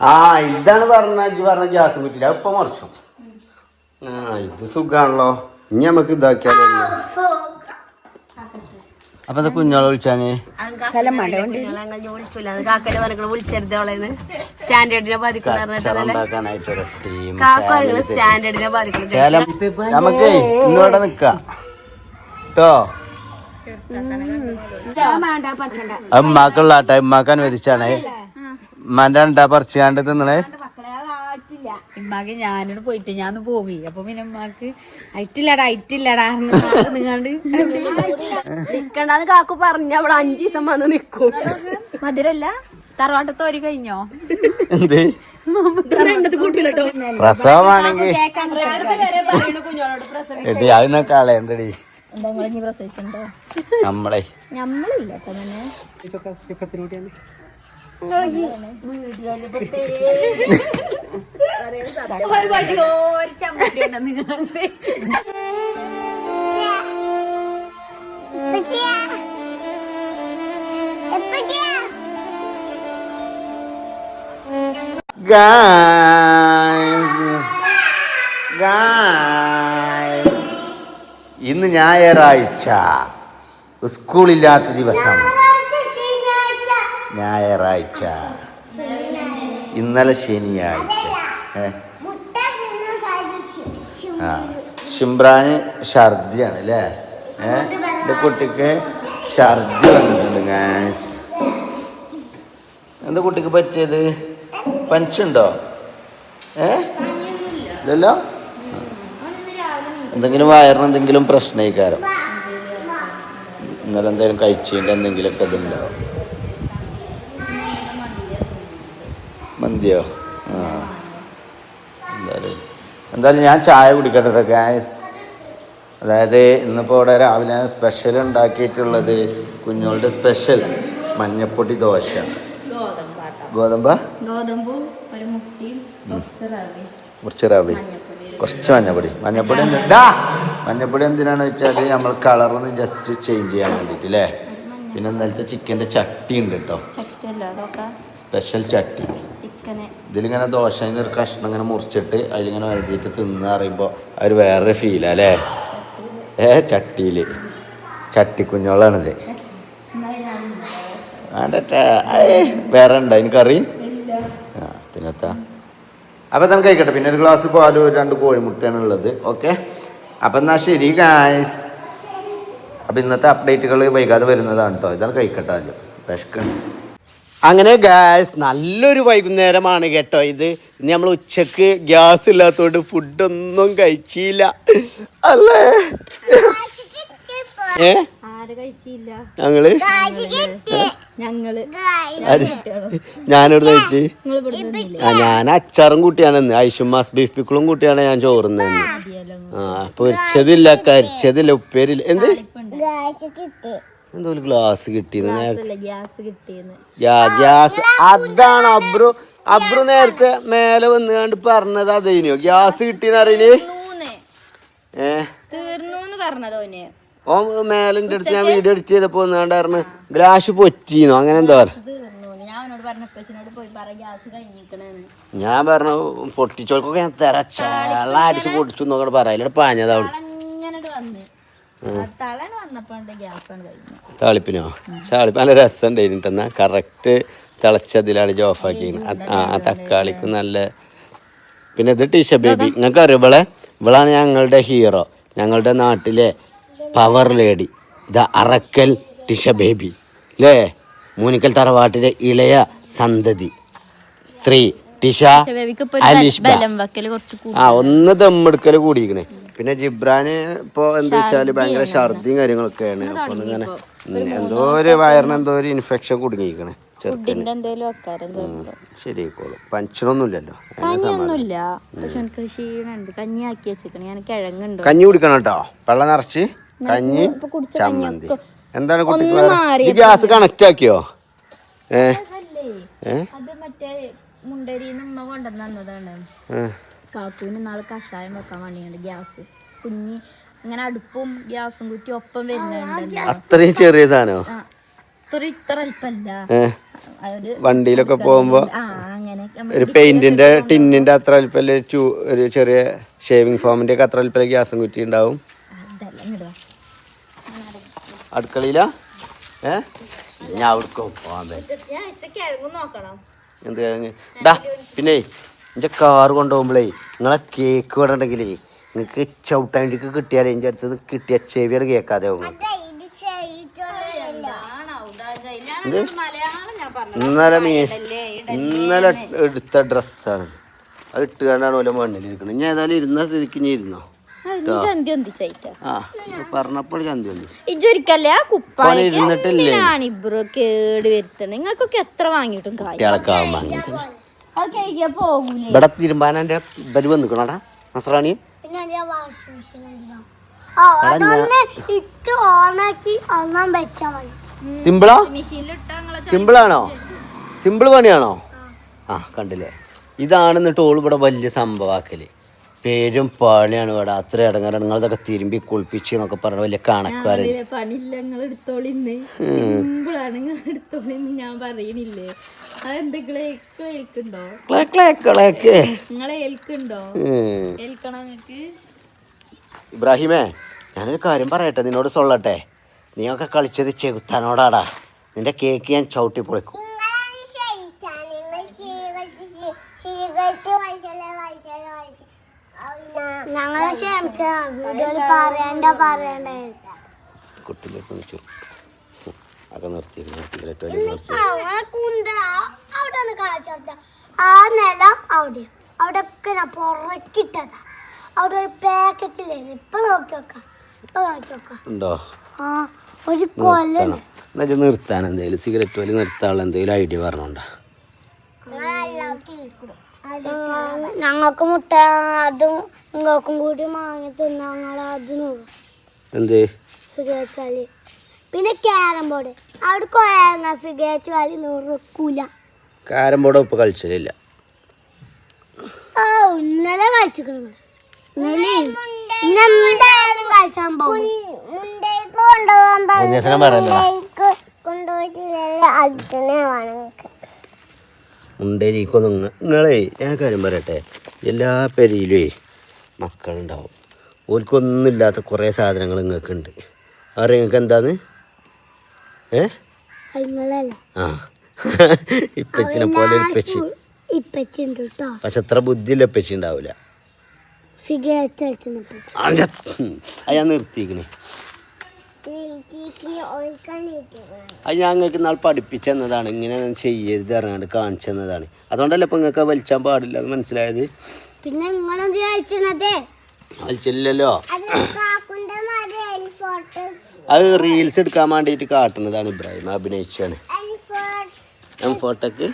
ആ ഇതാണ് പറഞ്ഞ ഗ്യാസ് പറ്റില്ല ഇപ്പൊ മറിച്ചു. ആ ഇത് സുഖാണല്ലോ. ഇനി നമുക്ക് ഇതാക്കിയാലോ. അപ്പൊ എന്താ കുഞ്ഞോളെ വിളിച്ചാന് നമുക്ക് ഇന്നിവിടെ നിക്കാം കേട്ടോ. ഉമ്മാക്കുള്ള ഉമ്മാക്ക് അനുവദിച്ചാണ്. ഉമ്മാന്റെ ഉണ്ടാ പറിച്ചാണ്ട് തിന്നണേ. ഇമ്മാക്ക് ഞാനോട് പോയിട്ട് ഞാൻ പോകി. അപ്പൊ പിന്നെ ഉമ്മാക്ക് അയറ്റില്ലടാ നിക്കണ്ടാന്ന് കാക്കു പറഞ്ഞ അവിടെ 5 ദിവസം വന്ന് നിക്കും. മധുരല്ല തറവാട്ടത്തോരി കഴിഞ്ഞോ? എന്ത് പ്രസവമാണെങ്കിൽ അതിനൊക്കെ കളയണ്ടടി. എന്താ നിങ്ങൾ പ്രസവിച്ചിട്ടുണ്ടോ? നമ്മളില്ല ഇന്ന് ഞായറാഴ്ച, സ്കൂളില്ലാത്ത ദിവസം. ഞായറാഴ്ച, ഇന്നലെ ശനിയാഴ്ച. ആ ഷിംബ്രാന് ഛർദിയാണ് അല്ലേ? എൻ്റെ കുട്ടിക്ക് ഛർദി വന്നിട്ടുണ്ട് ഗായ്സ്. എന്താ കുട്ടിക്ക് പറ്റിയത്? പനിച്ചുണ്ടോ? ഇല്ലല്ലോ. എന്തെങ്കിലും വയറിന് എന്തെങ്കിലും പ്രശ്നമായിക്കാരം. ഇന്നലെ എന്തെങ്കിലും കഴിച്ചതിൻ്റെ എന്തെങ്കിലുമൊക്കെ ഇതുണ്ടാവും. മന്തിയോ? ആ എന്തായാലും ഞാൻ ചായ കുടിക്കട്ടെ ഗായ്സ്. അതായത് ഇന്നിപ്പോൾ ഇവിടെ രാവിലെ സ്പെഷ്യൽ ഉണ്ടാക്കിയിട്ടുള്ളത് കുഞ്ഞോളുടെ സ്പെഷ്യൽ മഞ്ഞപ്പൊടി ദോശ. ഗോതമ്പും കുറച്ച് റവി, കുറച്ച് മഞ്ഞപ്പൊടി മഞ്ഞപ്പൊടി എന്തിനാണെന്ന് വെച്ചാൽ നമ്മൾ കളറൊന്ന് ജസ്റ്റ് ചേഞ്ച് ചെയ്യാൻ വേണ്ടിയിട്ട് അല്ലേ. പിന്നെ ഇന്നലത്തെ ചിക്കൻ്റെ ചട്ടി ഉണ്ട് കേട്ടോ, സ്പെഷ്യൽ ചട്ടി. ഇതിലിങ്ങനെ ദോശയിൽ ഒരു കഷ്ണം ഇങ്ങനെ മുറിച്ചിട്ട് അതിലിങ്ങനെ എഴുതിയിട്ട് തിന്ന് അറിയുമ്പോൾ അവർ വേറൊരു ഫീലാ അല്ലേ. ചട്ടിയിൽ ചട്ടിക്കുഞ്ഞോളാണിത്. വേറെ ഉണ്ടോ എനിക്കറി? ആ പിന്നെത്താ. അപ്പം തന്നെ കഴിക്കട്ടെ. പിന്നെ ഒരു ഗ്ലാസ് പാലും 2 കോഴിമുട്ടയാണ് ഉള്ളത്. ഓക്കെ, അപ്പം എന്നാൽ ശരി ഗായ്സ്. അപ്പം ഇന്നത്തെ അപ്ഡേറ്റുകൾ വൈകാതെ വരുന്നതാണ് കേട്ടോ. ഇതാണ് കഴിക്കട്ടെ ആദ്യം, വിശക്കണം. അങ്ങനെ ഗായ്സ് നല്ലൊരു വൈകുന്നേരമാണ് കേട്ടോ ഇത്. ഇനി നമ്മൾ ഉച്ചക്ക് ഗ്യാസ് ഇല്ലാത്തതുകൊണ്ട് ഫുഡൊന്നും കഴിച്ചില്ല അല്ലേ. ഞാനിവിടെ കഴിച്ച്. ഞാൻ അച്ചാറും കൂട്ടിയാണ് ഐഷുമാസ് ബീഫ് പിക്കിളും കൂട്ടിയാണ് ഞാൻ ചോറുന്നത്. പൊരിച്ചതില്ല, കരിച്ചതില്ല, ഉപ്പേരില്ല. എന്ത് എന്തോ ഗ്ലാസ് കിട്ടിയെന്ന്. ഗ്യാസ് അതാണ് അബ്രു നേരത്തെ മേലെ വന്നുകൊണ്ട് പറഞ്ഞത്. അതേനോ ഗ്യാസ് കിട്ടിയെന്ന് അറിയില്ലേ? ഓ മേലിന്റെ അടുത്ത് ഞാൻ വീഡിയോ എഡിറ്റ് ചെയ്തപ്പോ വന്നുകൊണ്ടായിരുന്നു ഗ്ലാസ് പൊറ്റിന്നോ അങ്ങനെ എന്താ പറഞ്ഞു. ഞാൻ പറഞ്ഞു പൊട്ടിച്ചോൾക്കൊക്കെ ഞാൻ തെറച്ചാള അടിച്ച് പൊട്ടിച്ചു നോക്കണ പറയല പാഞ്ഞതാവും. താളിപ്പിനോ? താളിപ്പ് നല്ല രസം ഉണ്ടായിരുന്നിട്ടെന്നാ. കറക്റ്റ് തിളച്ചതിലാണ് ഓഫാക്കി. ആ തക്കാളിക്ക് നല്ല. പിന്നെ ഇത് ടിഷ ബേബി, നിങ്ങൾക്ക് അറിയാം ഇവളാണ് ഞങ്ങളുടെ ഹീറോ, ഞങ്ങളുടെ നാട്ടിലെ power lady, the Arakkal Tisha baby അല്ലേ. മൂനിക്കൽ തറവാട്ടിലെ ഇളയ സന്തതി ശ്രീ ടിഷ അലിഷ്ബ. ഒന്ന് ദമ്മെടുക്കല് കൂടിയിരിക്കണേ. പിന്നെ ജിബ്രാന് ഇപ്പൊ എന്താ വെച്ചാല് ഭയങ്കര ഛർദിയും കാര്യങ്ങളൊക്കെയാണ്. അപ്പൊ ഇങ്ങനെ എന്തോ ഒരു വയറിന് എന്തോ ഒരു ഇൻഫെക്ഷൻ കുടുങ്ങിയിരിക്കണേ. ശരിയായിക്കോളും. പഞ്ചനൊന്നുമില്ലല്ലോ. കഞ്ഞി കുടിക്കണം കേട്ടോ, വെള്ളം നിറച്ച് കഞ്ഞി ചമ്മന്തി. എന്താണ് കുട്ടിക്ക് ഗ്യാസ് കണക്ട് ആക്കിയോ? കാക്കൂന് നാളെ കഷായം വെക്കാൻ വേണ്ടിയാണ് ഗ്യാസ്. കുഞ്ഞി ഇങ്ങനെ അടുപ്പും ഗ്യാസും കുറ്റി ഒപ്പം വരുന്നുണ്ട്. അത്രയും ചെറിയ സാധനോ? ഇത്ര അല്പല്ല. വണ്ടിയിലൊക്കെ പോകുമ്പോ അങ്ങനെ ഒരു പെയിന്റിന്റെ ടിന്നിന്റെ അത്ര വലിപ്പല്ലേ ഒരു ചെറിയ ഷേവിങ് ഫോമിന്റെ ഒക്കെ അത്ര വലിപ്പല്ലേ ഗ്യാസും കുറ്റി ഉണ്ടാവും. അടുക്കളയിലാ ഞാൻ അവിടേക്കോ പോവാൻ എന്ത് കഴിഞ്ഞ് ഡാ പിന്നെ എൻ്റെ കാറ് കൊണ്ടുപോകുമ്പോഴേ നിങ്ങളെ കേക്ക് ഇവിടെ ഉണ്ടെങ്കിലേ നിങ്ങൾക്ക് ചവിട്ടാണ്ടിക്ക് കിട്ടിയാലേ എൻ്റെ അടുത്തത് കിട്ടിയ ചെവിയുടെ കേൾക്കാതെ ആവും. ഇന്നലെ എടുത്ത ഡ്രസ്സാണ്, അത് ഇട്ടുകൊണ്ടാണ് ഓരോ മണ്ണിലിരിക്കുന്നത്. ഞാൻ ഏതായാലും ഇരുന്ന സ്ഥിതിക്ക് ഇനി ഇരുന്നോ പറഞ്ഞപ്പോൾ ചന്തി ഇരുന്നിട്ടില്ലേ കേട് വരുത്തണം. നിങ്ങൾക്കൊക്കെ എത്ര വാങ്ങിയിട്ടും ഇവിടെ തിരുമ്പാൻ എൻ്റെ ബലി വന്നിക്കണോടാ നസ്രാണി. സിമ്പിളാ? സിമ്പിളാണോ? സിമ്പിൾ പണിയാണോ? ആ കണ്ടില്ലേ, ഇതാണ് എന്നിട്ട് ഓള് ഇവിടെ വലിയ സംഭവമാക്കല്. പേരും പണിയാണ് ഇവിടെ. അത്ര ഇടങ്ങാറാണ്. നിങ്ങളതൊക്കെ തിരുമ്പി കുളിപ്പിച്ച് എന്നൊക്കെ പറഞ്ഞ വലിയ കണക്കാരൻ. ഇബ്രാഹിമേ, ഞാനൊരു കാര്യം പറയട്ടെ, നിന്നോട് സൊല്ലട്ടെ. നീയൊക്കെ കളിച്ചത് ചെകുത്താനോടാടാ. നിന്റെ കേക്ക് ഞാൻ ചവിട്ടി പൊളിക്കും. ആ നിലം അവിടെയൊക്കെ ഞാൻ പുറക്കിട്ടതാ. അവിടെ ഒരു പാക്കറ്റില്ലേ, ഇപ്പൊ നോക്കിയോക്കാം. ഉണ്ടോ? ആ ഒരു കൊല്ലം നിർത്താൻ എന്തെങ്കിലും സിഗരറ്റ് വലി നിർത്താനുള്ള എന്തെങ്കിലും ഐഡിയ പറഞ്ഞോണ്ടാ. ഞങ്ങൾക്ക് മുട്ട അതും നിങ്ങൾക്കും കൂടി വാങ്ങി തിന്നാ അതിന് എന്ത് സിഗരറ്റ് വലി. പിന്നെ ക്യാരം ബോർഡ് അവിടെ കൊയങ്ങ സിഗരറ്റ് വലി 100 വെക്കൂല. ക്യാരം ബോർഡ് ഇപ്പൊ കളിച്ചില്ല. ഇന്നലെ കളിച്ചിരിക്കണ എന്തായാലും കളിച്ചാൻ പോകും. മുണ്ടേരിക്കൊന്നും നിങ്ങളെ ഞാൻ കാര്യം പറയട്ടെ, എല്ലാ പെരയിലുവേ മക്കളുണ്ടാവും. ഓൽക്കൊന്നും ഇല്ലാത്ത കുറേ സാധനങ്ങൾ നിങ്ങൾക്ക് ഉണ്ട്. അറിയാം നിങ്ങൾക്ക് എന്താന്ന്? ആ ഇപ്പച്ചിനെ പോലെ ഒരു പെച്ചി. പക്ഷെ അത്ര ബുദ്ധിയില്ല പെച്ചി ഉണ്ടാവില്ല. ഞാൻ നിർത്തിക്കണേ. അത് ഞങ്ങൾക്ക് നാൾ പഠിപ്പിച്ചെന്നതാണ്, ഇങ്ങനെ ചെയ്യരുത് ഇറങ്ങാണ്ട് കാണിച്ചെന്നതാണ്. അതുകൊണ്ടല്ലേ ഇപ്പൊ നിങ്ങൾക്ക് വലിച്ചാൻ പാടില്ല എന്ന് മനസ്സിലായത്. പിന്നെ വലിച്ചില്ലല്ലോ, അത് റീൽസ് എടുക്കാൻ വേണ്ടിയിട്ട് കാട്ടുന്നതാണ്. ഇബ്രാഹിം അഭിനയിച്ചാണ്. എംഫോട്ടക്ക്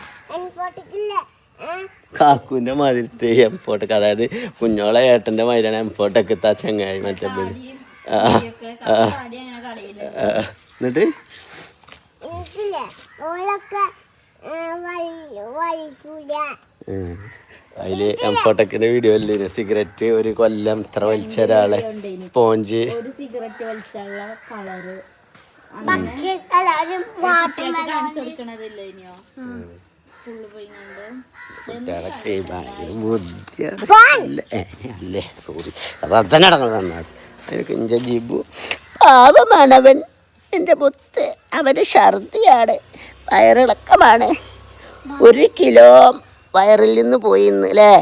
കാക്കുവിന്റെ മാതിരത്തെ എംഫോട്ടക്ക്, അതായത് കുഞ്ഞോളെ ഏട്ടന്റെ മാതിരിയാണ് എംഫോട്ടക്ക് താ ചങ്ങായി മറ്റേ. എന്നിട്ട് അതില് എംഫോട്ടക്കിന്റെ വീഡിയോ അല്ലേ, സിഗരറ്റ് ഒരു കൊല്ലം ഇത്ര വലിച്ച ഒരാളെ സ്പോഞ്ച് അല്ലേ, സോറി അതന്നെ അടങ്ങുന്നത്. അതിനൊക്കെ ജീബു പാവമാണവൻ, എൻ്റെ മുത്ത്. അവന് ഛർദിയാണ്, വയറിളക്കമാണ്. 1 കിലോ വയറിൽ നിന്ന് പോയി ഇന്ന് അല്ലേ?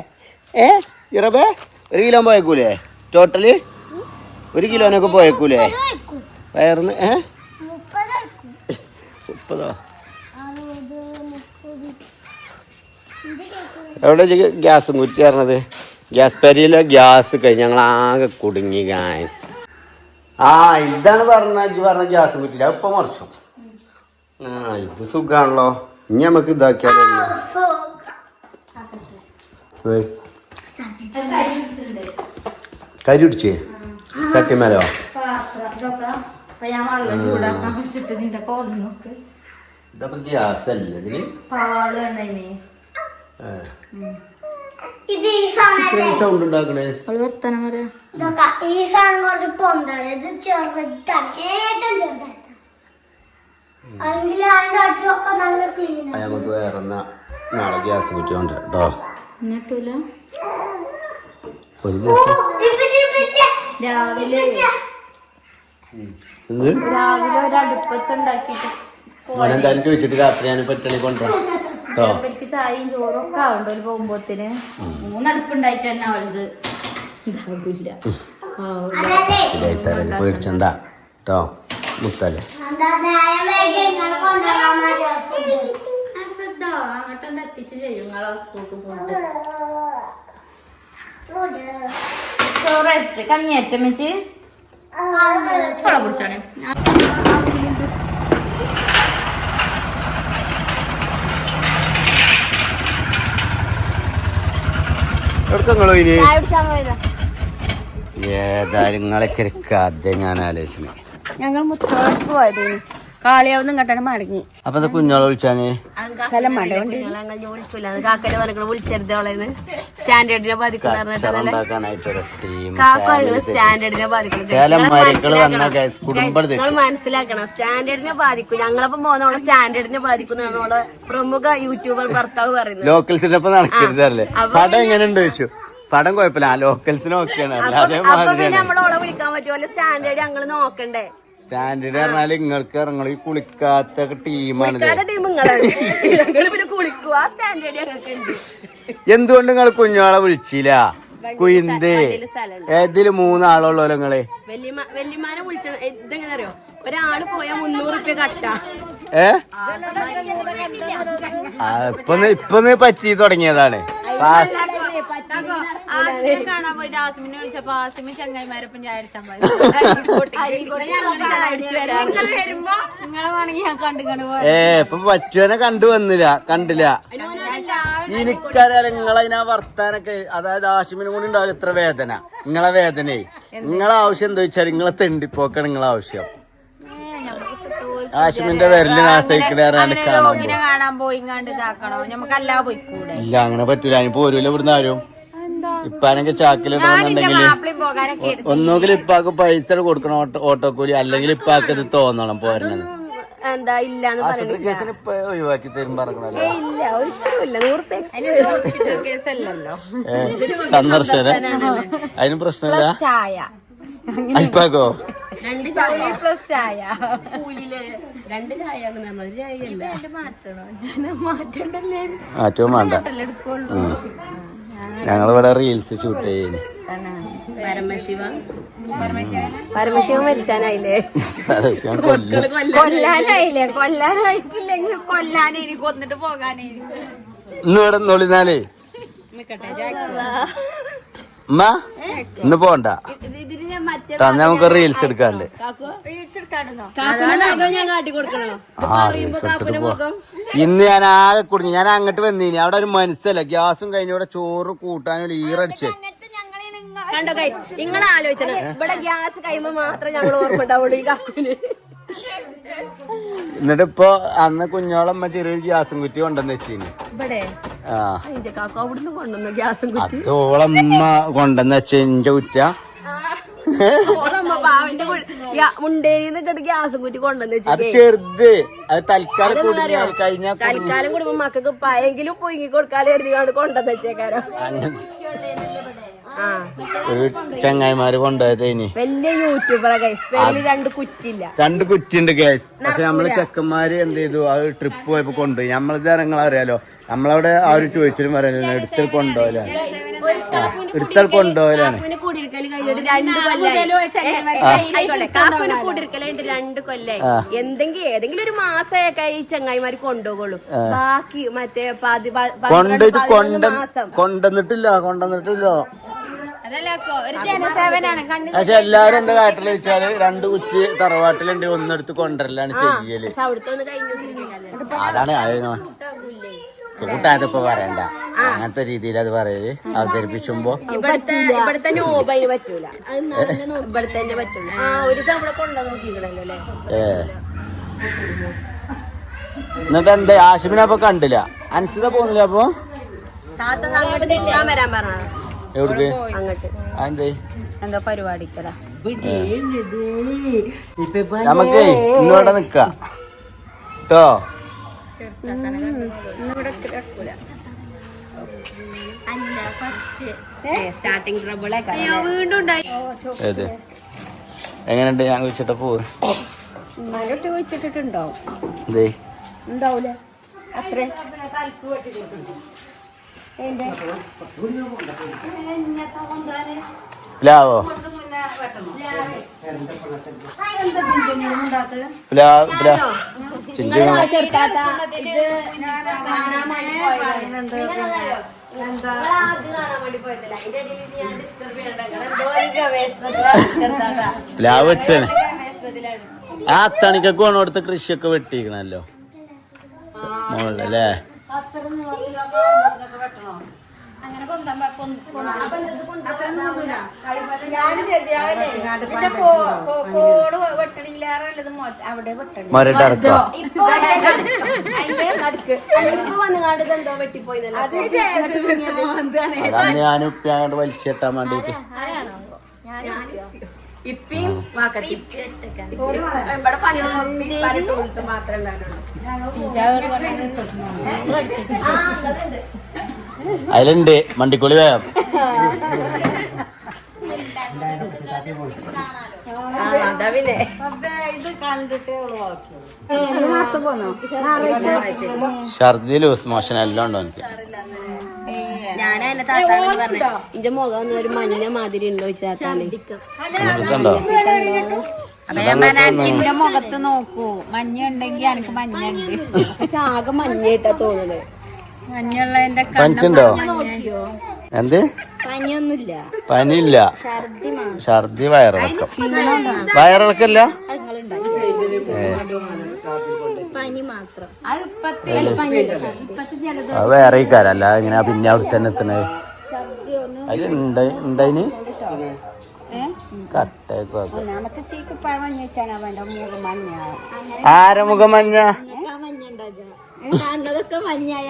ഇറബേ 1 കിലോ പോയേക്കൂലേ? ടോട്ടല് 1 കിലോനൊക്കെ പോയേക്കൂലേ വയറിന്ന്? 30 എവിടെ ഗ്യാസ് കുറ്റി പറഞ്ഞത്? ഗ്യാസ് പരിയിലെ ഗ്യാസ് കഴിഞ്ഞ് ഞങ്ങൾ ആകെ കുടുങ്ങി ഗ്യാസ്. ഇതാണ് പറഞ്ഞ ഗ്യാസ് കുറ്റില്ല, ഇപ്പൊ മറിച്ചു. ഇത് സുഖാണല്ലോ. ഇനി നമുക്ക് ഇതാക്കിയാലോ. കരി പിടിച്ചേ ചട്ടിമേലോ? ഇതപ്പൊ ഗ്യാസ് അല്ലേ ഇതിന്? സൗണ്ട് ഉണ്ടാക്കണേ ഈ സാധനം കുറച്ച് പൊന്താണ്. ഇത് ചെറുതാണ്, ഏറ്റവും ചെറുതാണ്. നമുക്ക് വേറെ നാളെ ഗ്യാസ് കുറ്റി കൊണ്ടുവരാം കേട്ടോ. എന്നിട്ടില്ല ഒരു ദിവസം രാവിലെ ഒരടുപ്പത്തുണ്ടാക്കിട്ട് എന്തായാലും ചോദിച്ചിട്ട് രാത്രി ഞാൻ പറ്റണി കൊണ്ടുവരാം കേട്ടോ. എനിക്ക് ചായയും ചോറും ഒക്കെ ആവണ്ട ഒരു പോകുമ്പോത്തിന് 3 അടുപ്പുണ്ടായിട്ട് തന്നെ അവളത് ഇതാവില്ല. പേടിച്ചണ്ട കേട്ടോ. മുത്തല്ലേ അങ്ങോട്ടുണ്ട് എത്തിച്ചു ചെയ്യും നിങ്ങളെ സ്കൂൾക്ക് ഫുഡ്. ചോറേറ്റ് കഞ്ഞിയേറ്റം വെച്ച് ചോള പിടിച്ചാണ്. ഏതായാലും നിങ്ങളൊക്കെ കഥ ഞാൻ ആലോചിച്ചു. ഞങ്ങൾ മുത്തോട്ട് പോയത് കാളിയാവുന്ന കണ്ടാണ് മടങ്ങി. അപ്പൊ എന്താ കുഞ്ഞോളെ വിളിച്ചാന് സ്ഥലം കാക്കല് പറഞ്ഞ വിളിച്ചെടുത്തോളന്ന് സ്റ്റാൻഡേർഡിനെ ബാധിക്കുന്ന സ്റ്റാൻഡേർഡിനെ ബാധിക്കും. നിങ്ങൾ മനസ്സിലാക്കണം, സ്റ്റാൻഡേർഡിനെ ബാധിക്കും. ഞങ്ങളപ്പം പോകുന്ന സ്റ്റാൻഡേർഡിനെ ബാധിക്കുന്ന പ്രമുഖ യൂട്യൂബർ ഭർത്താവ് പറയുന്നത്. ലോക്കൽസിന്റെ ഒപ്പം നടക്കരുതല്ലേ? പടം എങ്ങനെയുണ്ട് ചോദിച്ചു. പടം കുഴപ്പമില്ല, ലോക്കൽസിന് ഓക്കെയാണ്. നമ്മളോളെ വിളിക്കാൻ പറ്റുമല്ലോ, സ്റ്റാൻഡേർഡ് ഞങ്ങൾ നോക്കണ്ടേ. സ്റ്റാൻഡേർഡ് പറഞ്ഞാല് നിങ്ങൾക്ക് ഇറങ്ങി കുളിക്കാത്ത ടീമാണ്. എന്തുകൊണ്ട് നിങ്ങൾ കുഞ്ഞോളെ വിളിച്ചില്ല? കുയിന്ത് ഏതില് 3 ആളുള്ളോ നിങ്ങള്? വല്യമാനെ വിളിച്ചത് ഇതെങ്ങനെ അറിയോ? ഒരാള് പോയാ 300 റുപ്യ കട്ട. ഇപ്പൊ പറ്റി തുടങ്ങിയതാണ്. കാണാൻ പോയിട്ട് ആസിമിനെ വിളിച്ചപ്പോ ആസിമി ചങ്ങായിമാരൊപ്പം ചായ അടിച്ചാൽ വരുമ്പോ നിങ്ങളെ വേണമെങ്കിൽ ഞാൻ ഇപ്പൊ പറ്റുവനെ കണ്ടില്ല. എനിക്കറിയാലോ നിങ്ങളതിനാ വർത്താനൊക്കെ. അതായത് ആസിമിനും കൂടി ഉണ്ടാവില്ല ഇത്ര വേദന. നിങ്ങളെ വേദനയെ നിങ്ങളെ ആവശ്യം എന്താ വെച്ചാൽ നിങ്ങളെ തെണ്ടിപ്പോക്കാണ് നിങ്ങളെ ആവശ്യം. ആഷിമിന്റെ വിരല് കാണാൻ പോയി ഇല്ല, അങ്ങനെ പറ്റൂല. അതിന് പോരൂല ഇവിടുന്ന് ആരും. ഇപ്പാനൊക്കെ ചാക്കിലിടണമെന്നുണ്ടെങ്കില് ഒന്നുകിൽ ഇപ്പാക്ക് പൈസ കൊടുക്കണം, ഓട്ടോക്കൂലി, അല്ലെങ്കിൽ ഇപ്പാക്ക് ഇത് തോന്നണം പോരുന്നത്. ഒഴിവാക്കി തരും പറഞ്ഞല്ലോ. സന്ദർശന അതിന് പ്രശ്നമില്ല. ഇപ്പാക്കോ 2 ചായ പ്ലസ് ചായ കൂലിയില് 2 ചായ മാറ്റവും വേണ്ട. ഞങ്ങളിവിടെ റീൽസ് ഷൂട്ട് ചെയ്യുന്നു. പരമശിവൻ മരിച്ചാനായില്ലേ? കൊല്ലാനായിട്ടില്ലെങ്കിൽ കൊല്ലാനേ കൊന്നിട്ട് പോകാനേ. ഇന്ന് ഇവിടെ നൊളിനാലേ അമ്മ ഇന്ന് പോണ്ട. നമുക്ക് റീൽസ് എടുക്കാണ്ട്. ഇന്ന് ഞാൻ ആകെ കുടുങ്ങി. ഞാൻ അങ്ങോട്ട് വന്നീനി, അവിടെ ഒരു മനസ്സല്ല. ഗ്യാസും കഴിഞ്ഞ ഇവിടെ ചോറ് കൂട്ടാനും ഈറടിച്ച്. കണ്ടോ ഗൈസ്, നിങ്ങൾ ആലോചിച്ചത് ഇവിടെ ഗ്യാസ് കഴിയുമ്പോ മാത്രം ഞങ്ങൾ ഓർമ്മണ്ടാവുള്ളൂ ഈ കാക്കുന്. എന്നിട്ട് ഇപ്പൊ അന്ന് കുഞ്ഞോളമ്മ ചെറിയൊരു ഗ്യാസും കുറ്റി കൊണ്ടുവന്ന് വെച്ചിന്. അതോളമ്മ കൊണ്ടുവന്ന് വെച്ച എന്റെ കുറ്റ. ഗ്യാസും കുറ്റി കൊണ്ടുവന്ന് അത് ചെറുത്. അത് തൽക്കാലം തൽക്കാലം കൂടുമ്പോ മക്കൾക്ക് പയെങ്കിലും പൊങ്ങി കൊടുക്കാതെ എഴുതിക്കാണ്ട് കൊണ്ടുവന്ന് വെച്ചേക്കാരോ. ഒരു ചങ്ങായിമാര് കൊണ്ടുപോയത് ഇനി വലിയ യൂട്യൂബറാ ഗൈസ്. 2 കുറ്റിയില്ല, 2 കുറ്റിയുണ്ട് ഗൈസ്. പക്ഷെ നമ്മള് ചെക്കന്മാര് എന്ത് ചെയ്തു, അത് ട്രിപ്പ് പോയപ്പോ കൊണ്ടുപോയി. നമ്മളത് അറിയാലോ, നമ്മളവിടെ ആ ഒരു ചോദിച്ചാലും പറയാലോ, എടുത്തൽ കൊണ്ടുപോകലാണ്. എടുത്താൽ കൊണ്ടുപോകലാണ്. കൂടിയിരിക്കൽ കഴിഞ്ഞിട്ട് 2 കൊല്ലായി. ഏതെങ്കിലും ഒരു മാസമൊക്കെ ഈ ചങ്ങായിമാര് കൊണ്ടുപോകുള്ളൂ. ബാക്കി മറ്റേ കൊണ്ടുവന്നിട്ടില്ല. പക്ഷെ എല്ലാരും എന്താ കാട്ടില് വെച്ചാല് 2 കുച്ചി തറവാട്ടിലുണ്ട്, ഒന്നെടുത്ത് കൊണ്ടുവരലാണ് ചെയ്യല്. അതാണ് കൂട്ടാതിപ്പോ പറയണ്ട, അങ്ങനത്തെ രീതിയിൽ അത് പറയല് അവതരിപ്പിച്ചുമ്പോ. ഇവിടുത്തെ പറ്റൂല, ഇവിടുത്തെ പറ്റൂല. ഒരു ഇവിടെ കൊണ്ടുവന്നോക്കിക്കണല്ലോ. എന്നിട്ട് എന്താ ആഷിമിനപ്പൊ കണ്ടില്ല, അൻസിത പോകുന്നില്ല. അപ്പൊ അങ്ങോട്ട് നിൽക്കാൻ വരാൻ പറഞ്ഞ എവിടേക്ക്? അങ്ങോട്ട് അതെന്തേ? എന്താ പരിപാടിക്കലാ? നമുക്ക് ഇന്നിവിടെ നിക്കാം കേട്ടോ. സ്റ്റാർട്ടിങ് ട്രബിളെ വീണ്ടും ഉണ്ടായി. ഏത് എങ്ങനെയുണ്ട് ഞാൻ വെച്ചിട്ട് പോവും ഉമ്മാനോട്ട് വെച്ചിട്ടുണ്ടാവും. എന്തേ ഉണ്ടാവൂല അത്ര പ്ലാവോ ചിഞ്ചു പ്ലാവ് വെട്ടാണ്. ആ അത്തണിക്കൊക്കെ വേണം അവിടുത്തെ കൃഷിയൊക്കെ വെട്ടിക്കണല്ലോ മോളല്ലേ. മരടർക്കോ അതാണ് ഞാനും ഇപ്പ വലിച്ചെട്ടാൻ വേണ്ടിട്ട്. ഇപ്പിയും മാത്രമേ അതിലുണ്ട് മണ്ടിക്കുളി വേഗം. ഛർദി ലൂസ് മോഷൻ എല്ലാം ഉണ്ടോ എനിക്ക്? ഞാനതിന്റെ താത്താനോട് പറഞ്ഞു ഇന്റെ മുഖം ഒരു മഞ്ഞ മാതിരി ഉണ്ടോ താത്താനെ. എന്റെ മുഖത്ത് നോക്കൂ, മഞ്ഞ ഉണ്ടെങ്കിൽ എനിക്ക് മഞ്ഞ ഉണ്ട്. ആകെ മഞ്ഞായിട്ടാ തോന്നുന്നത്. മഞ്ഞുള്ളതിന്റെ പനിച്ചുണ്ടോ? എന്ത് പനിയൊന്നുമില്ല, പനിയില്ല, ഛർദി വയറിളക്കം. വയറിളക്കല്ല, പനി മാത്രം. അത് വേറെ കാരല്ല. ഇങ്ങനെ പിന്നെ അവിടെ തന്നെ എത്തണത് അതിലുണ്ടായിന് കട്ടേക്ക്. ആരെ മുഖം മഞ്ഞ? കാണുന്നതൊക്കെ മഞ്ഞായ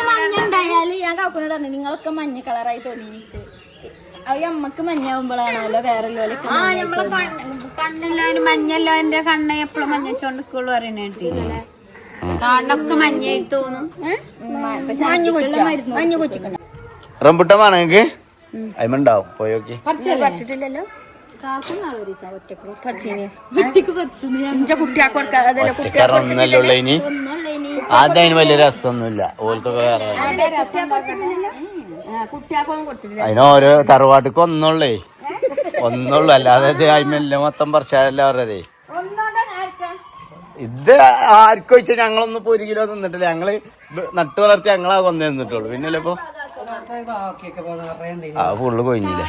മഞ്ഞ ഉണ്ടായാല് ഞാൻ കാക്കുനോട് പറഞ്ഞു നിങ്ങളൊക്കെ മഞ്ഞ കളറായി തോന്നി. അത് അമ്മക്ക് മഞ്ഞാവുമ്പോഴാണല്ലോ വേറെ കണ്ണെല്ലാരും മഞ്ഞല്ലോ. എന്റെ കണ്ണ എപ്പോഴും മഞ്ഞച്ചോണ്ടിക്കുള്ളൂ പറയണേട്ടി. കാണൊക്കെ മഞ്ഞായിട്ട് തോന്നും. മഞ്ഞ കൊച്ചിക്കണ്ട റംബുട്ടാൻ വേണം നിങ്ങക്ക്? അതിമുണ്ടാവും, പോയോക്കി. പറിച്ചിട്ടില്ലല്ലോ. ഒന്നല്ലേ ഇനി അതതിന് വലിയ രസമൊന്നുമില്ല. ഓൽക്കൊക്കെ വേറെ അതിന് ഓരോ തറവാട്ടിക്ക് ഒന്നുള്ളേ, ഒന്നുള്ളൂ. അല്ലാതെ അതിമെല്ലാം മൊത്തം പറിച്ചാലല്ലേ പറഞ്ഞതേ. ഇത് ആർക്കും വെച്ചാൽ ഞങ്ങളൊന്നും ഇപ്പൊ 1 കിലോ തിന്നിട്ടില്ല. ഞങ്ങള് നട്ട് വളർത്തി ഞങ്ങളാ കൊന്നു തിന്നിട്ടുള്ളൂ. പിന്നല്ലേ ഇപ്പൊ ആ ഫുള്ള് കൊഴിഞ്ഞില്ല.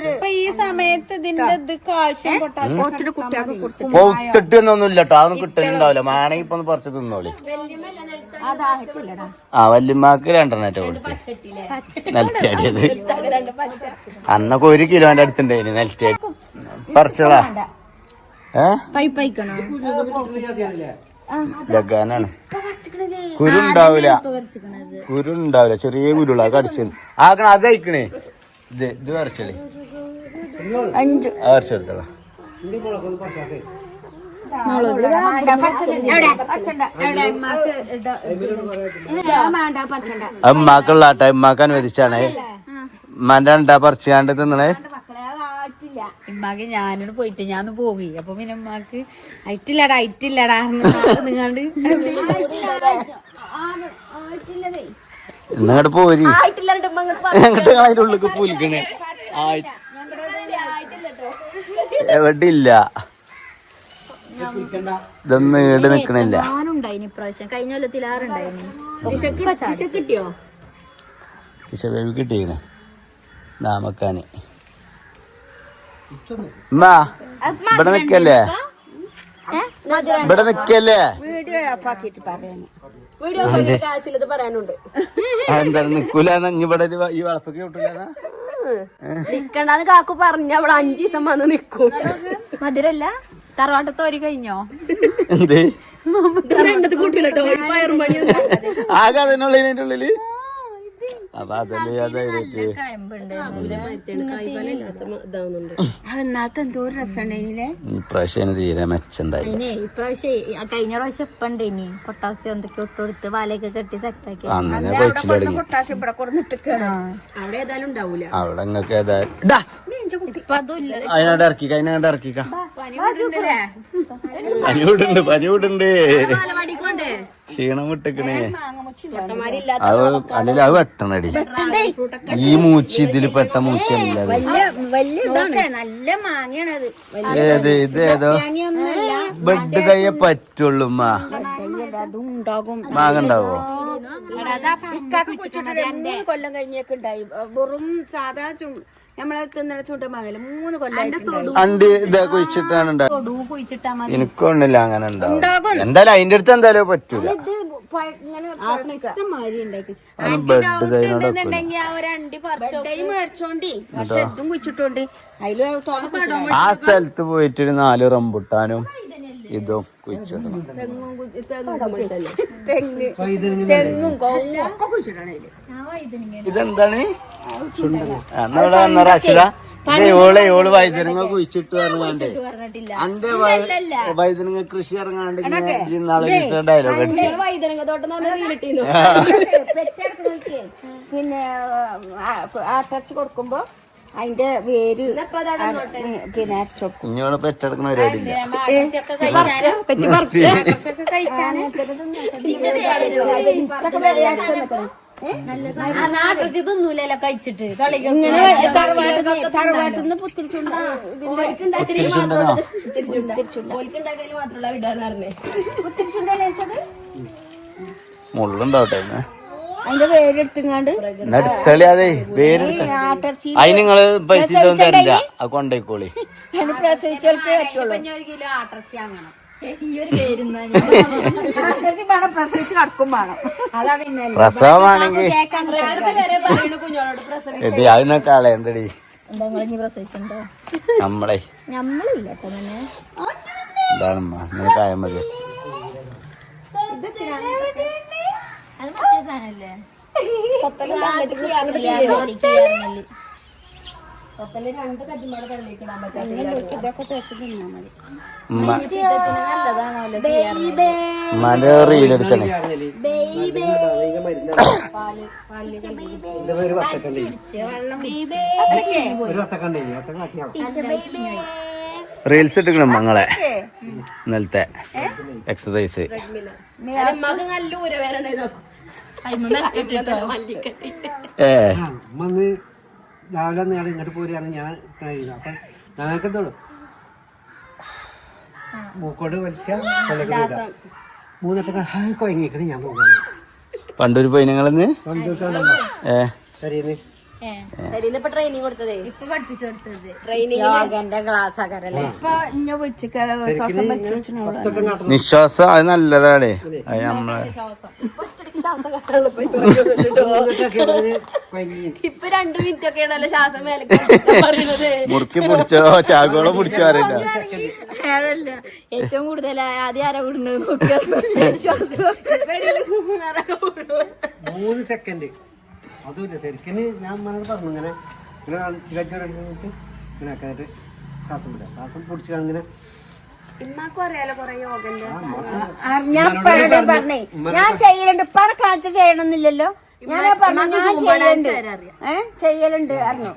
ഇപ്പൊ ഈ സമയത്ത് ഇതിന്റെ കാൽഷ്യം പൊത്തിട്ട് ഒന്നുമില്ല കേട്ടോ. അതൊന്നും കിട്ടലുണ്ടാവില്ല. മാണെങ്കിൽ ഇപ്പൊ ഒന്ന് പറിച്ച് തിന്നോളി. ആ വല്യമ്മക്ക് 2 എണ്ണ കൊടുത്ത് നെൽത്തിയാടിയത്. അന്നൊക്കെ 1 കിലോന്റെ അടുത്തുണ്ടായിന് നെൽത്തിയാടി. പറിച്ചോളാ. ലഗാനാണ്. കുരുണ്ടാവില്ല, കുരുണ്ടാവില്ല. ചെറിയ കുരുള്ള കടിച്ചു ആക്കണ. അത് അയക്കണേ. ഇത് വരച്ചല്ലേ, വരച്ചെടുത്തോളാം. അമ്മാക്കുള്ള ആട്ടെ, ഉമ്മാക്ക് അനുവദിച്ചാണേ. ഉമ്മാന്റെ ഉണ്ടാ പറിച്ചാണ്ട് തിന്നണേ. ഉമ്മാക്ക് ഞാനോട് പോയിട്ട് ഞാൻ പോയി. അപ്പൊ പിന്നെ ഉമ്മാക്ക് അയറ്റില്ലടാ അയറ്റില്ലടാ നിങ്ങാണ്ട് ഇന്നിങ്ങോട്ട് പോരി. ഞങ്ങട്ട് അതിന്റെ ഉള്ളിക്ക് പൂലിക്കണേ. എവിടെ ഇല്ല, ഇതൊന്നും ഈട് നിക്കണില്ല. കഴിഞ്ഞ കൊല്ലത്തിൽ 6 ഉണ്ടായിനി. കിട്ടിയോ? കിഷബേബി കിട്ടിയേക്കണേ നാമക്കാന്. ഉമ്മ ഇവിടെ നിക്കല്ലേ, ഇവിടെ നിക്കല്ലേ. എന്താ നിക്കൂല? ഇവിടെ ഈ വളപ്പൊക്കെ കിട്ടൂല. നിക്കണ്ടാന്ന് കാക്കു പറഞ്ഞ അവിടെ 5 ദിവസം വന്ന് നിക്കും. മധുരല്ല തറവാട്ടത്തോരി കഴിഞ്ഞോ? എന്ത് കൂട്ടില്ലോ പയറും പണി ആകെ അതിനുള്ളിൽ ഉള്ളില് അപ്പൊ അതല്ലേ അതായിട്ട് എന്നാത്ത എന്തോ രസമുണ്ടേ ഇപ്രാവശ്യം തീരെ മെച്ചുണ്ടായി. ഇപ്രാവശ്യം കഴിഞ്ഞ പ്രാവശ്യം ഇപ്പൊ ഉണ്ടേനി പൊട്ടാസ്യം എന്തൊക്കെ ഇട്ടുകൊടുത്ത് വലയൊക്കെ കെട്ടി സെറ്റാക്കി അങ്ങനെ കൊച്ചിൽ തുടങ്ങി. പൊട്ടാസ്യം ഇവിടെ കൊടുത്തിട്ടാണ് അവിടെ നിങ്ങൾക്ക് ഏതായാലും ഇപ്പൊ അതുമില്ല. അതിനോട് ഇറക്കിക്ക, അതിനോട് ഇറക്കിക്ക. പനി വിടുണ്ട് ക്ഷീണം വിട്ടിക്കണേ. അത് അല്ലെങ്കിൽ അത് വെട്ടണടി. ഈ മൂച്ചി ഇതില് പെട്ട മൂച്ചല്ല. നല്ല മാങ്ങയാണ് അത്. ഏത് ഇത് ഏതോ ബെഡ് കയ്യെ പറ്റുള്ളൂ. മാങ്ങ ഉണ്ടാവോ? കൊല്ലം കഴിഞ്ഞൊക്കെ ഉണ്ടായി. വെറും സാധാ നമ്മളെ തിന്നണ ചൂണ്ടമാകല 3 കൊല്ലം അണ്ടി ഇതൊക്കെ കുഴിച്ചിട്ടാണ് എനിക്കൊന്നില്ല അങ്ങനെ ഉണ്ടാവും. എന്തായാലും അതിന്റെ അടുത്ത് എന്തായാലും പറ്റൂല. ആ സ്ഥലത്ത് പോയിട്ട് 4 റംബുട്ടാനും ഇതും കുഴിച്ചിടണം. ഇതെന്താണ് എന്നവിടെ വന്ന റാഷിദ? ഓള് വൈദ്യനങ്ങ കുഴിച്ചിട്ട് പറഞ്ഞാണ്ട് അന്റെ വൈദ്യനങ്ങ കൃഷി ഇറങ്ങാണ്ട് നാളെ ഡയലോഗ് അടിച്ചു. പിന്നെ ആട്ടച്ച് കൊടുക്കുമ്പോ അതിന്റെ വേര് പിന്നെ അരച്ചോക്കും. ഇഞ്ഞോടെ പെറ്റെടുക്കണ പരിപാടിയില്ല. തിന്നൂലല്ലോ കഴിച്ചിട്ട് തറവാട്ടിന്ന് പുത്തിരിച്ചുണ്ടോ മുള്ളുണ്ടാവട്ടെ അതിന്റെ വേരെടുത്തുങ്ങാണ്ട് എടുത്തളി. അതെ വേരെടുത്ത അതിന് നിങ്ങള് പൈസ ഇതൊന്നും തരില്ല. അത് കൊണ്ടേക്കോളി. പ്രസവിച്ചവർക്ക് പറ്റുള്ളൂ. കിലോ ആട്ടർച്ചി വാങ്ങണം. പ്രസവിച്ച് കടക്കും വേണം. അതാ പിന്നെ പ്രസവമാണെങ്കിൽ അതിനൊക്കെ കളയണ്ടടി. എന്താ നിങ്ങൾ പ്രസവിച്ചിട്ടുണ്ടോ? നമ്മളെ നമ്മളില്ല കേട്ടോ. എന്താണമ്മ നിനക്കായ മതി. അത് മറ്റേ സാധനല്ലേ ഉമ്മാന്റെ റീലെടുക്കണേ. റീൽസ് എടുക്കണം മങ്ങളെ ഇന്നലത്തെ എക്സസൈസ്. രാവിലെ നേരം ഇങ്ങോട്ട് പോരുകയാണ് ഞാൻ കഴിയുന്നത്. അപ്പം ഞങ്ങൾക്ക് എന്തോളൂ മൂക്കോട് വലിച്ച മൂന്നൊക്കെ കൊയങ്ങിക്കണേ ഞാൻ പോകുന്നത്. പണ്ടൊരു പോയി നിങ്ങളെന്ന് ട്രെയിനിങ് കൊടുത്തതേ ഇപ്പൊ പഠിപ്പിച്ചു കൊടുത്തത് നിശ്വാസം അത് നല്ലതാണ്. അത് നമ്മളെ ഇപ്പൊ 2 മിനിറ്റ് ഒക്കെ ആണല്ലോ ശ്വാസം മേലെ മുറുക്കി പിടിച്ചോ ചാകോളം പിടിച്ചോ അറിയില്ല. അതല്ല ഏറ്റവും കൂടുതൽ ആദ്യം ആരാ കൂടുന്നത് നോക്കിയാ 3 സെക്കൻഡ് അതുമില്ല. ശരിക്കും ഞാൻ മനോട് പറഞ്ഞു ഇങ്ങനെ ഇങ്ങനെ ആക്കാനായിട്ട് ശ്വാസം വിടാം. ശ്വാസം പിടിച്ച് അങ്ങനെ ഞാൻ പറഞ്ഞേ ഞാൻ ചെയ്യലുണ്ട്. ഇപ്പൊ കാഴ്ച ചെയ്യണമെന്നില്ലല്ലോ. ഞാൻ പറഞ്ഞു ചെയ്യലുണ്ട് അറിഞ്ഞു.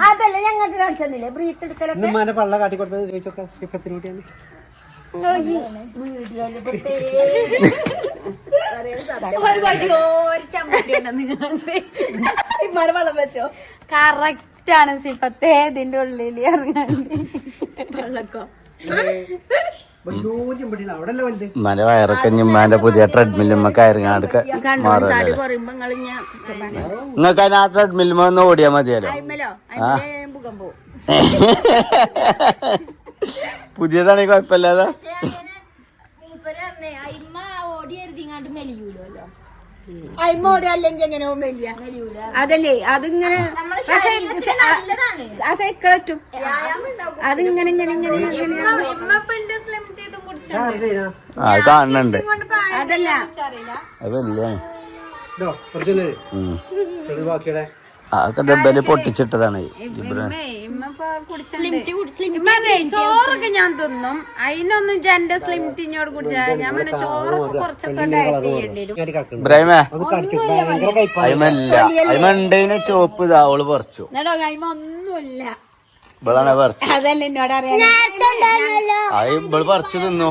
അതല്ല ഞങ്ങൾക്ക് കാണിച്ചെന്നില്ലേ ബ്രീത്ത് എടുക്കലൊക്കെ. ഉമ്മാന്റെ പള്ള കാട്ടിക്കൊടുത്തത് ചോദിച്ചോക്കെ സിഫത്തിനൂട്ടിയാണ്. കറക്റ്റ് ആണ് സിഫത്തെ ഇതിന്റെ ഉള്ളിൽ ഇറങ്ങാണ്ട് ഉമ്മാന്റെ വയറൊക്കെ ഉമ്മാന്റെ പുതിയ ട്രെഡ്മില്ലുമ്മ കയറിങ്ങാണ്ട് മാറുമല്ലോ. നിങ്ങൾക്ക് അതിന് ആ ട്രെഡ്മില്ലുമ്മ ഒന്ന് ഓടിയാ മതിയല്ലോ. പുതിയതാണെങ്കിൽ കുഴപ്പമില്ലാതെ അയിമോടി അല്ലെങ്കിൽ എങ്ങനെയോ മെലിയ അതല്ലേ അതിങ്ങനെ ആ സൈക്കിളറ്റും അതിങ്ങനെ ഇങ്ങനെ ഇങ്ങനെ അത് കാണുന്നുണ്ട്. അതല്ല അതല്ലേ ഇതോ കുറച്ചല്ലേ ബാക്കിയുടെ അതൊക്കെ ദബ്ബല് പൊട്ടിച്ചിട്ടതാണ് ചോറൊക്കെ ഞാൻ തിന്നും അതിനൊന്നും എന്റെ സ്ലിം ടീനോട് കുടിച്ചാൽ ഞാൻ പിന്നെ ചോറൊക്കെ കുറച്ചൊക്കെ ഡയറ്റ് ചെയ്യേണ്ടി വരും. ഇബ്രാഹിമേ അയിമല്ല അയിമുണ്ടേന് ചോപ്പ് ഇതാ അവള് പറിച്ചു എന്നിട്ടോ കൈമ ഒന്നുമില്ല. ഇവളാണ് പറിച്ചു അതല്ല എന്നോട് അറിയാൻ അത് ഇവള് പറിച്ചു തിന്നു.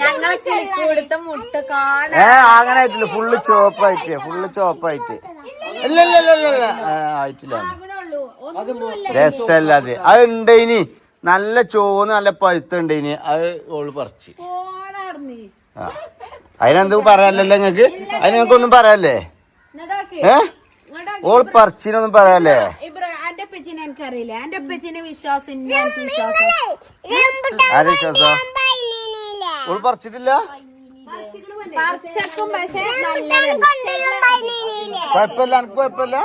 ഞങ്ങളെ കിളിച്ചു കൊടുത്ത മുട്ട കാണാൻ അങ്ങനെ ആയിട്ടില്ല ഫുള്ള് ചോപ്പായിട്ട് ഇല്ല ആയിട്ടില്ല രസല്ല അത് അത് ഉണ്ടേനി നല്ല ചോന്ന് നല്ല പഴുത്തുണ്ടേനി അത് ഓള് പറിച്ച് അതിനെന്ത് പറയാനല്ലോ നിങ്ങക്ക് അതിന് നിങ്ങക്കൊന്നും പറയാല്ലേ ഓള് പറിച്ചിനൊന്നും പറയാല്ലേ എന്റെ അപ്പച്ചിനെ എനിക്കറിയില്ല. എന്റെ അപ്പച്ചിനെ വിശ്വാസം വിശ്വാസം ആരെ വിശ്വാസം ഓള് പറിച്ചിട്ടില്ല പറിച്ചേക്കും പക്ഷെ നല്ലതല്ല. കുഴപ്പമില്ല എനിക്ക് കുഴപ്പമില്ല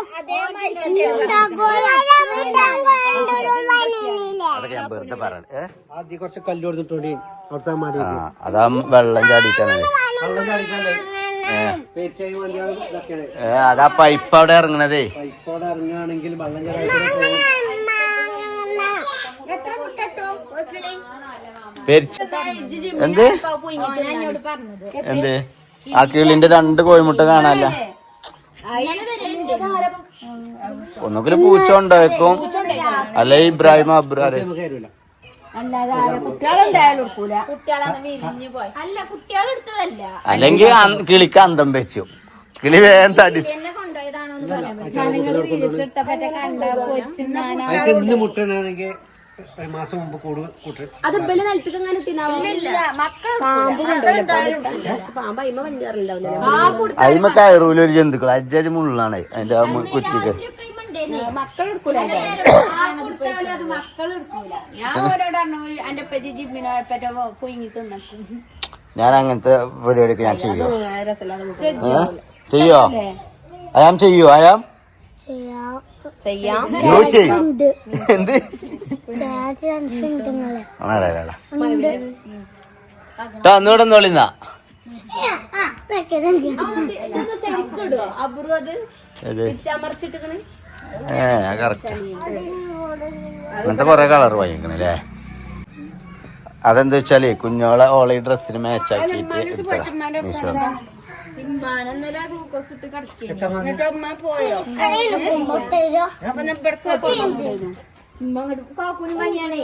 അതൊക്കെ ഞാൻ വെറുതെ പറയണേ ആദ്യം കുറച്ച് കല്ല് കൊടുത്തിട്ടുണ്ട് അവിടുത്തെ മടി അതാ വെള്ളം ചാടിയിട്ടാണ് വെള്ളം ചാടിക്കണ്ടേ പേച്ചായി മതിയാണ് ഇതൊക്കെയാണ് അതാ പൈപ്പ് അവിടെ ഇറങ്ങണതേ പൈപ്പോടെ ഇറങ്ങുകയാണെങ്കിൽ വെള്ളം ചാടി എന്ത് എന്ത് ആ കിളിന്റെ 2 കോഴിമുട്ട കാണാല്ല ഒന്നുകിൽ പൂച്ച ഉണ്ടായിരിക്കും അല്ലെ ഇബ്രാഹിം അബ്രാര് കയറില്ല കുട്ടികളെന്തായാലും എടുക്കൂല. കുട്ടികളന്ന് വിരിഞ്ഞു പോയി. അല്ല കുട്ടികളെടുത്തതല്ല, അല്ലെങ്കിൽ കിളിക്ക് അന്തം വെച്ചു കിളി വേഗം തടി എന്നെ കൊണ്ടുപോയതാണോ എന്ന് പറയാൻ പറ്റും. ഇട്ടപ്പറ്റ കണ്ട പൊരിച്ചാനോ അതൊക്കെ ഇന്ന് മുട്ടണെങ്കിൽ ഒരു മാസം മുമ്പ് കൂട്ട് അത് ബല് നിലത്തേക്ക് അങ്ങനെ അതിമ കയറൂല ഒരു ജന്തുക്കൾ അജ്ജാതി മുള്ളാണ് അതിന്റെ കുറ്റിക്ക് മക്കളെടുക്കൂല. അത് മക്കളെടുക്കൂല. ഞാൻ ഓരോട് എന്റെ പറ്റി ജിമ്മിനോ പറ്റ പൊയിങ്ങി തിന്നക്കും. ഞാൻ അങ്ങനത്തെ പരിപാടിയൊക്കെ ഞാൻ ചെയ്യോ ചെയ്യോ അയാം ചെയ്യോ അയാം യോ ചെയ്യും എന്ത് അന്നൂടെ നോളിന്നാ കറക്റ്റ് അങ്ങനത്തെ കൊറേ കളർ വാങ്ങിക്കണല്ലേ. അതെന്താ വെച്ചാല് കുഞ്ഞോളെ ഓളെ ഡ്രസ്സിന് മാച്ച് ആക്കിട്ട് ഗ്ലൂക്കോസ് ഇട്ട് കിടക്കുന്നു. പോയോ അപ്പൊ കാക്കൂന് പനിയാണേ.